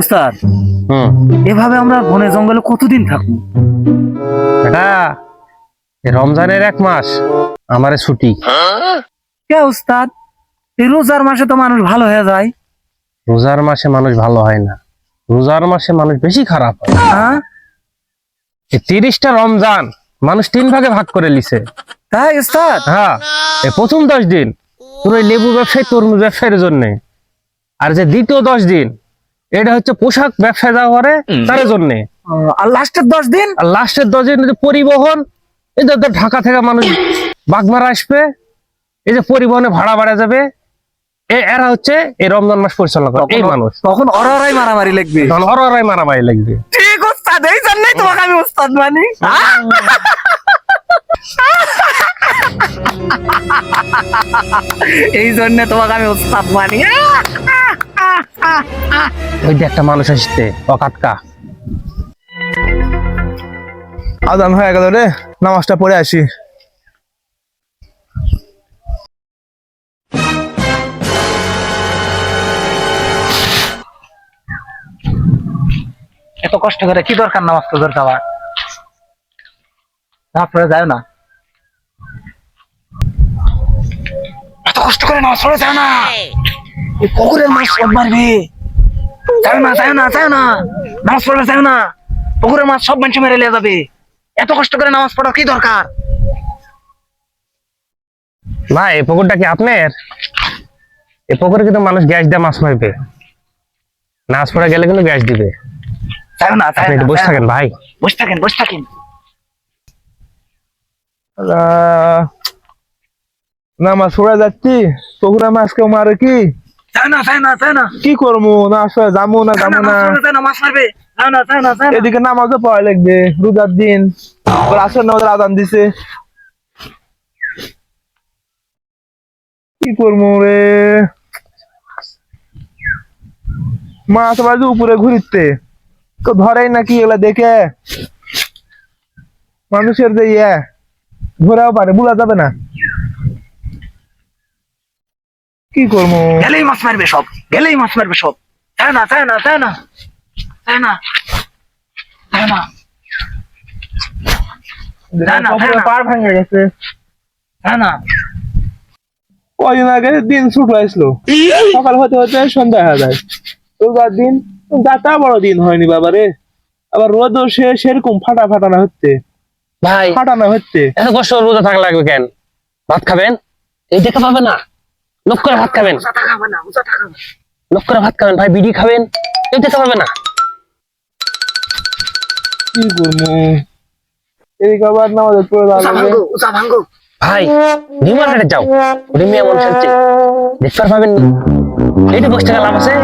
উস্তাদ, এভাবে আমরা বনে জঙ্গলে কতদিন থাকবো? এটা রমজানের 1 মাস আমারে ছুটি। কে উস্তাদ, এই রোজার মাসে তো মানুষ ভালো হয়ে যায়। রোজার মাসে মানুষ ভালো হয় না, রোজার মাসে মানুষ বেশি খারাপ হয়। হ্যাঁ, এই 30টা রমজান মানুষ 3 ভাগে ভাগ করে লিছে। তাই উস্তাদ? হ্যাঁ, এই প্রথম 10 দিন পুরো লেবু ব্যবসায়ী তরমুজ ব্যবসায়ীর জন্য, আর যে দ্বিতীয় 10 দিন এটা হচ্ছে পোশাক ব্যবসায় যাওয়া করে তার জন্য, আর লাস্টের 10 দিন? আর লাস্টের 10 দিন যে পরিবহন, এই যে ঢাকা থেকে মানুষ বাগমারা আসবে, এই যে পরিবহনে ভাড়া বাড়া যাবে, এরা হচ্ছে এই রমজান মাস পরিচালনা করে এই মানুষ। তখন ওরাই মারামারি লাগবে, তখন ওরাই মারামারি লাগবে। ঠিক উস্তাদ, এই জন্যই তোমাকে আমি উস্তাদ মানি। এই জন্য তোমাকে আমি উস্তাদ মানি। ওই যে একটা মানুষ আসছে অকাটকা। আজান হয়ে গেল রে, নামাজটা পড়ে আসি। এত কষ্ট করে কি দরকার নামাজ তো দরকার আবার? নামাজ পড়ে যায় না, এত কষ্ট করে নামাজ পড়ে যায় না, এই পুকুরের মাছ সব মারবে। যায় না, যায় না, যায় না, নামাজ পড়লে যায় না, পুকুরের মাছ সব মানুষ মেরে লিয়ে যাবে। এত কষ্ট করে নামাজ পড়ার কি দরকার? ভাই এই পুকুরটা কি আপনার? এই পুকুরে কিন্তু মানুষ গ্যাস দিয়ে মাছ মারবে, নাচ পড়ে গেলে কিন্তু গ্যাস দিবে। যায় না, যায় আপনি না, একটু বসে থাকেন ভাই। বসে থাকেন, বসে থাকেন। নামাজ পড়ে যাচ্ছি, পুকুরে মাছ কেউ মারে কি? যায় না, যায় না, যায় না, কি করবো? না আসলে যাবো না, যাবো না। যায় না, মাছ মারবে। যায় না, যায় না, যায় না। এদিকে নামাজও পড়া লাগবে, রোজার দিন। আসর নামাজের আজান দিছে, কি করবো রে? মাছ বাজে উপরে ঘুরিতে তো ধরেই নাকি এগুলা দেখে মানুষের যে ধরেও পারে, বলা যাবে না। কি করবো? গেলেই মাছ মারবে সব, গেলেই মাছ মারবে সব। যায় না, যায় না, যায় না, যায় না, যায় না, না, না, পুকুরে না। পাড় ভেঙে গেছে। যায় না। কদিন আগে দিন ছুট হয়েছিল, সকাল হতে হতে সন্ধ্যা হয়ে যায়। রোজার দিন যাতা বড় দিন হয়নি বাবারে, আবার রোদও সেরকম ফাটানো হচ্ছে, ভাই ফাটানো হচ্ছে। এত কষ্ট রোজা থাকা লাগবে কেন? ভাত খাবেন, এই দেখা পাবে না, লোক করে ভাত খাবেন, লোক করে ভাত খাবেন ভাই। বিড়ি খাবেন, এই দেখা পাবে না। কি করবো? এই খাবার না আমাদের পড়ে লাগবে। ভাই নিউ মার্কেটে যাও, রিমিয়া মানুষ হচ্ছে দেখতে পাবেন না, এইটা 10 টাকা লাভ আছে।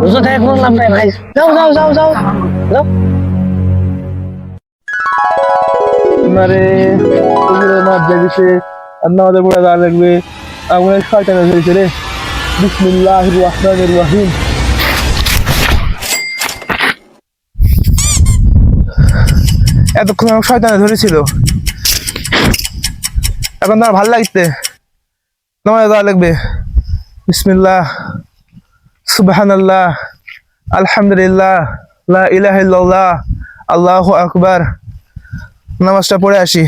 রোজা থেকে কোনো লাভ নাই ভাই, যাও যাও যাও যাও যাও। মারে পুকুরে মাছ জেগেছে, আর না আমাদের পড়ে লাগবে। আমাদের শয়তানে ধরেছে রে। বিসমিল্লাহির রহমানির রহিম। এতক্ষণ আমার শয়তানে ধরেছিল, এখন তো আর ভাল লাগছে। নামাজ দেওয়া লাগবে। বিসমিল্লাহ, সুবহানাল্লাহ, আলহামদুলিল্লাহ, লা ইলাহা ইল্লাল্লাহ, আল্লাহু আকবার। নামাজটা পড়ে আসি।